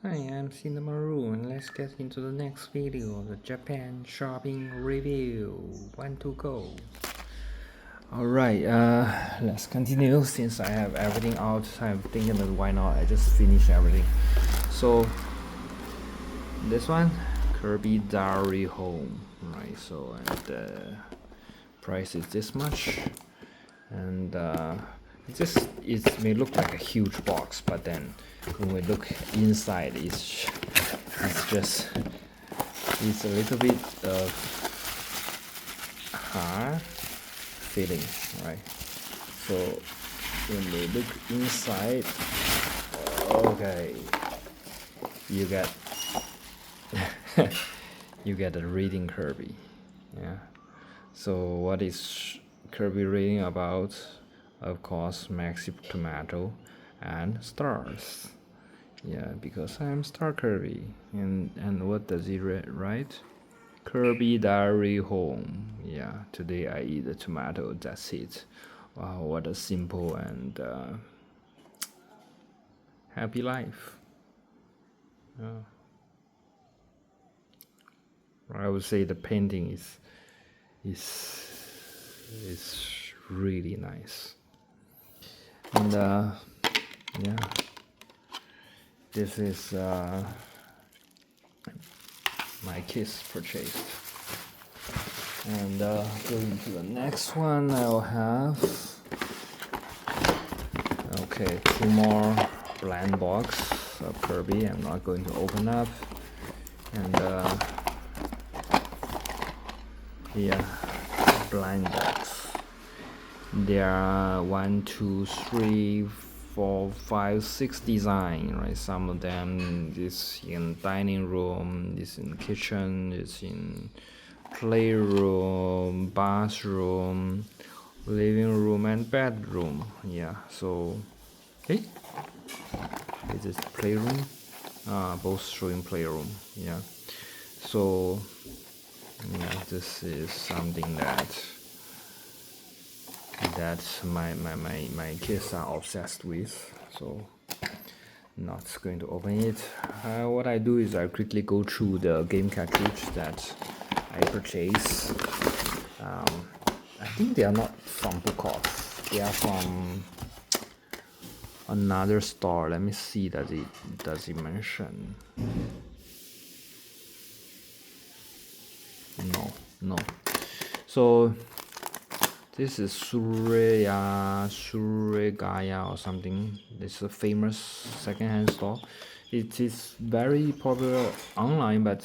Hi, I'm Cinnamaru and let's get into the next video, the Japan shopping review. 1 to go. Alright, let's continue. Since I have everything out, I'm thinking that why not I just finish everything. So this one, Kirby Diary Home, right? So and the price is this much, and it may look like a huge box, but then when we look inside, it's a little bit of hard feeling, right? So when we look inside, okay, you get you get a reading Kirby, yeah. So what is Kirby reading about? Of course, Maxi Tomato and stars. Yeah, because I'm Star Kirby. And what does he write? Kirby Diary Home. Yeah, today I eat a tomato. That's it. Wow, what a simple and happy life. I would say the painting is really nice. And yeah, this is my kids purchased. And going to the next one, I'll have okay, 2 more blind box of Kirby. I'm not going to open up. And yeah, blind box. There are 1, 2, 3, 4, 5, 6 design, right? Some of them is in dining room, is in kitchen, is in playroom, bathroom, living room, and bedroom. Yeah. So, hey, is this playroom? Both showing playroom. Yeah. So, yeah, this is something that my kids are obsessed with, so not going to open it. What I do is I quickly go through the game cartridge that I purchased. I think they are not from Book Off, they are from another store. Let me see, does it mention? No. So this is Suregaya or something. It's a famous secondhand store. It is very popular online, but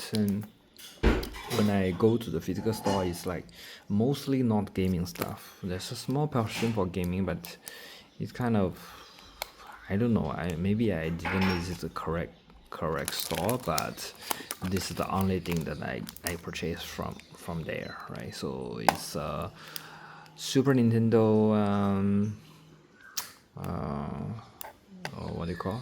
when I go to the physical store, it's like mostly not gaming stuff. There's a small portion for gaming, but it's kind of, I don't know. Maybe I didn't visit the correct store, but this is the only thing that I purchased from there, right? So it's Super Nintendo, what do you call?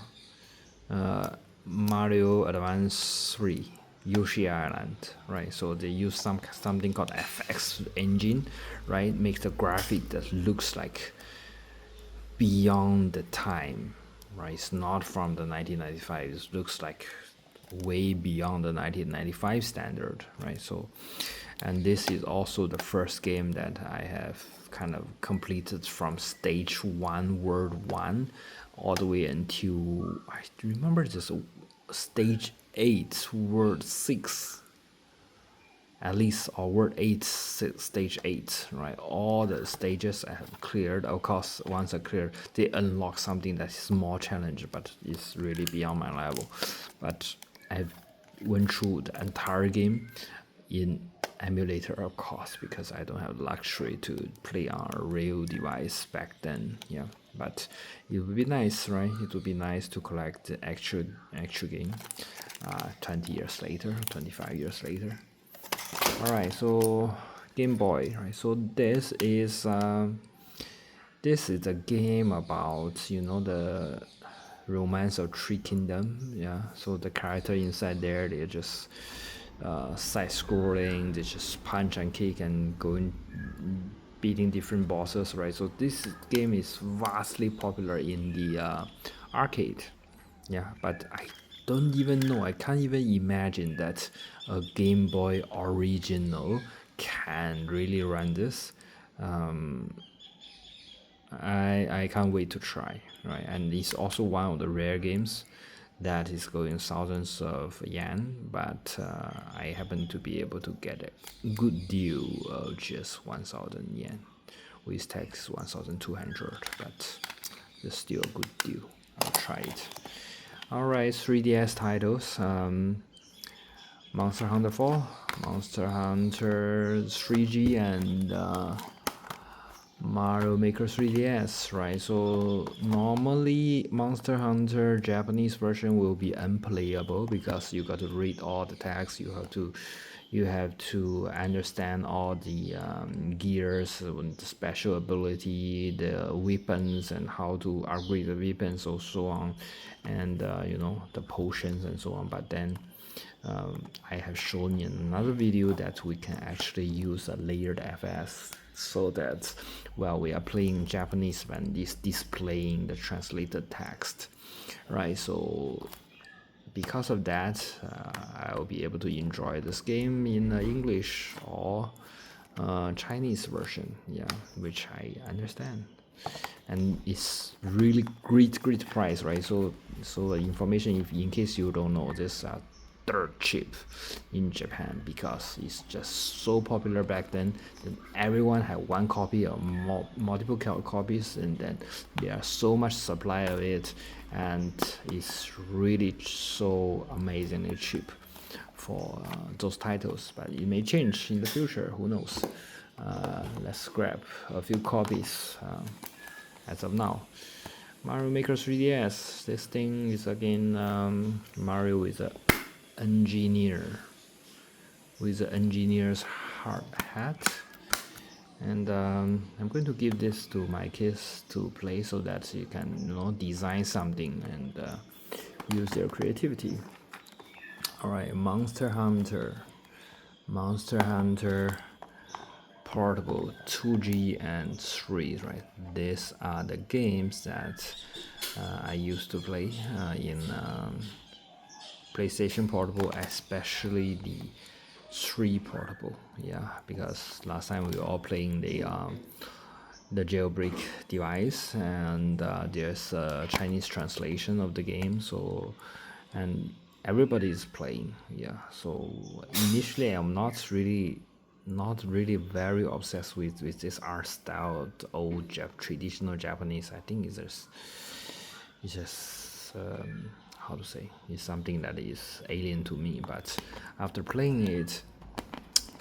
Mario Advance 3, Yoshi Island, right? So they use something called FX engine, right? Makes the graphic that looks like beyond the time, right? It's not from the 1995. It looks like way beyond the 1995 standard, right? So, and this is also the first game that I have kind of completed from stage 1, world 1, all the way until I remember just stage 8, world 6, at least, or world 8, stage 8, right? All the stages I have cleared. Of course, once I clear, they unlock something that is more challenging, but it's really beyond my level. But I went through the entire game in emulator, of course, because I don't have the luxury to play on a real device back then. Yeah, but it would be nice, right? It would be nice to collect the actual game 20 years later, 25 years later. Alright, so Game Boy, right? So this is a game about, the Romance of Three Kingdom. Yeah, so the character inside there, they're just side scrolling, they just punch and kick and going beating different bosses, right? So this game is vastly popular in the arcade. Yeah, but I don't even know. I can't even imagine that a Game Boy original can really run this. I can't wait to try, right? And it's also one of the rare games that is going thousands of yen, but I happen to be able to get a good deal of just 1,000 yen, with tax 1,200, but it's still a good deal. I'll try it. All right, 3DS titles. Monster Hunter 4, Monster Hunter 3G, and Mario Maker 3DS, right? So normally Monster Hunter Japanese version will be unplayable because you got to read all the text. You have to understand all the gears, the special ability, the weapons, and how to upgrade the weapons, or so on, and the potions and so on. But then I have shown in another video that we can actually use a layered FS, so that while we are playing Japanese, when it's displaying the translated text, right? So because of that, I will be able to enjoy this game in English or Chinese version, yeah, which I understand. And it's really great price, right? So the information, if in case you don't know, this third chip in Japan, because it's just so popular back then. Then everyone had one copy or multiple copies, and then there are so much supply of it, and it's really so amazingly cheap for those titles. But it may change in the future, who knows. Let's grab a few copies as of now. Mario Maker 3DS. This thing is again Mario is a engineer with the engineer's hard hat, and I'm going to give this to my kids to play, so that you can design something and use their creativity. All right, Monster Hunter Portable 2G and 3, right? These are the games that I used to play in PlayStation Portable, especially the 3 Portable. Yeah, because last time we were all playing the jailbreak device, and there's a Chinese translation of the game, so and everybody is playing. Yeah, so initially I'm not really very obsessed with this art style of the old traditional Japanese. I think it's just how to say, it's something that is alien to me, but after playing it,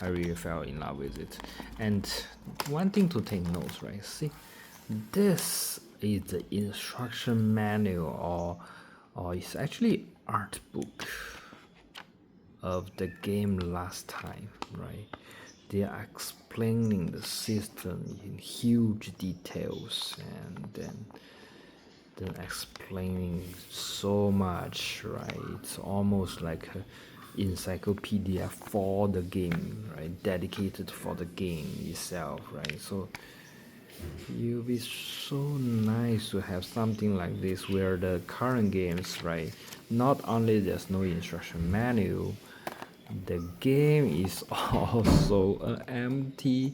I really fell in love with it. And one thing to take note, right? See, this is the instruction manual, or it's actually art book of the game last time, right? They are explaining the system in huge details, and then explaining so much, right? It's almost like an encyclopedia for the game, right? Dedicated for the game itself, right? So it would be so nice to have something like this, where the current games, right, not only there's no instruction manual, the game is also an empty,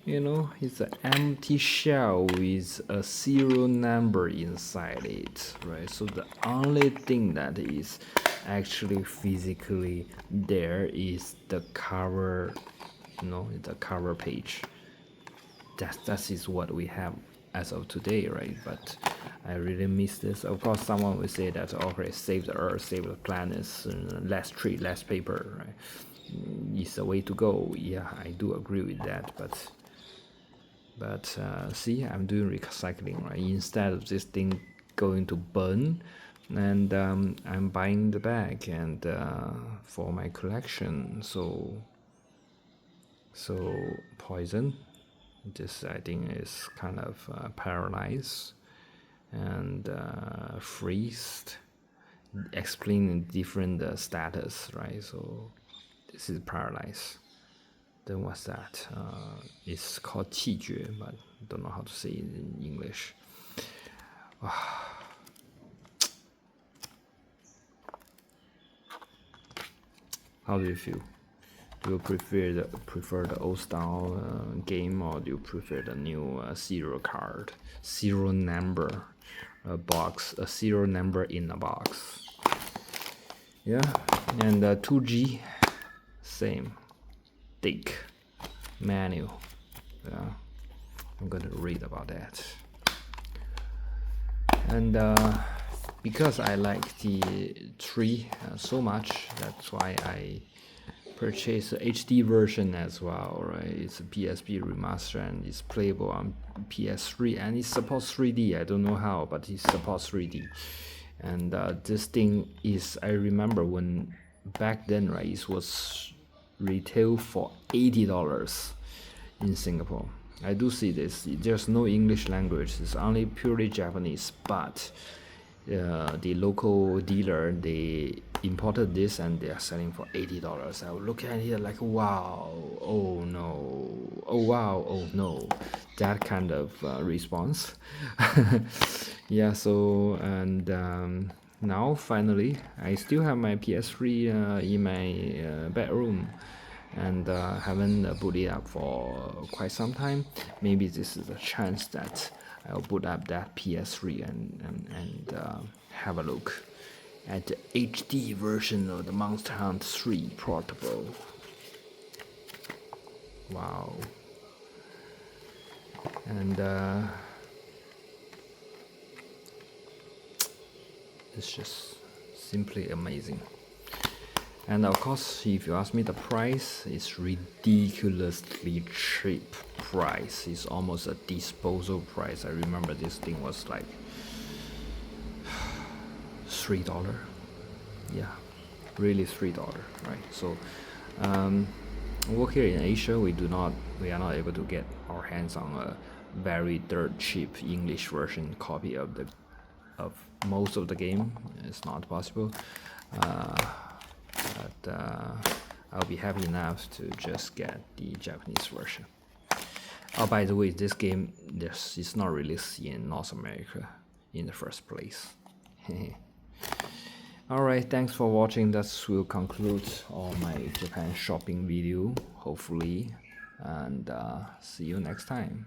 it's an empty shell with a serial number inside it, right? So the only thing that is actually physically there is the cover, the cover page. That is what we have as of today, right? But I really miss this. Of course, someone will say that, okay, save the earth, save the planets, less tree, less paper, right? It's the way to go. Yeah, I do agree with that, but see, I'm doing recycling, right? Instead of this thing going to burn, and I'm buying the bag and for my collection. So poison, this I think is kind of paralyzed and freezed, explaining different status, right? So this is paralyzed. Then what's that? It's called 气绝, but don't know how to say it in English. How do you feel? Do you prefer the old style game, or do you prefer the new serial card, serial number box, a serial number in a box? Yeah, and 2G, same, thick menu. Yeah, I'm gonna read about that. And because I like the 3 so much, that's why I purchased the HD version as well, right? It's a PSP remaster and it's playable on PS3 and it supports 3D. I don't know how, but it supports 3D. And this thing is, I remember when back then, right, it was retail for $80 in Singapore. I do see this. There's no English language. It's only purely Japanese. But the local dealer, they imported this and they are selling for $80. I would look at it like, wow, oh no, oh wow, oh no, that kind of response. Yeah. So and now finally, I still have my PS3 in my bedroom. And haven't booted up for quite some time. Maybe this is a chance that I'll boot up that PS3 and have a look at the HD version of the Monster Hunter 3 Portable. Wow. And it's just simply amazing. And of course, if you ask me, the price is ridiculously cheap price. It's almost a disposal price. I remember this thing was like $3. Yeah, really $3, right? So over here in Asia, we are not able to get our hands on a very dirt cheap English version copy of most of the game. It's not possible. But I'll be happy enough to just get the Japanese version. Oh, by the way, this game is not released in North America in the first place. Alright, thanks for watching. That will conclude all my Japan shopping video, hopefully, and see you next time.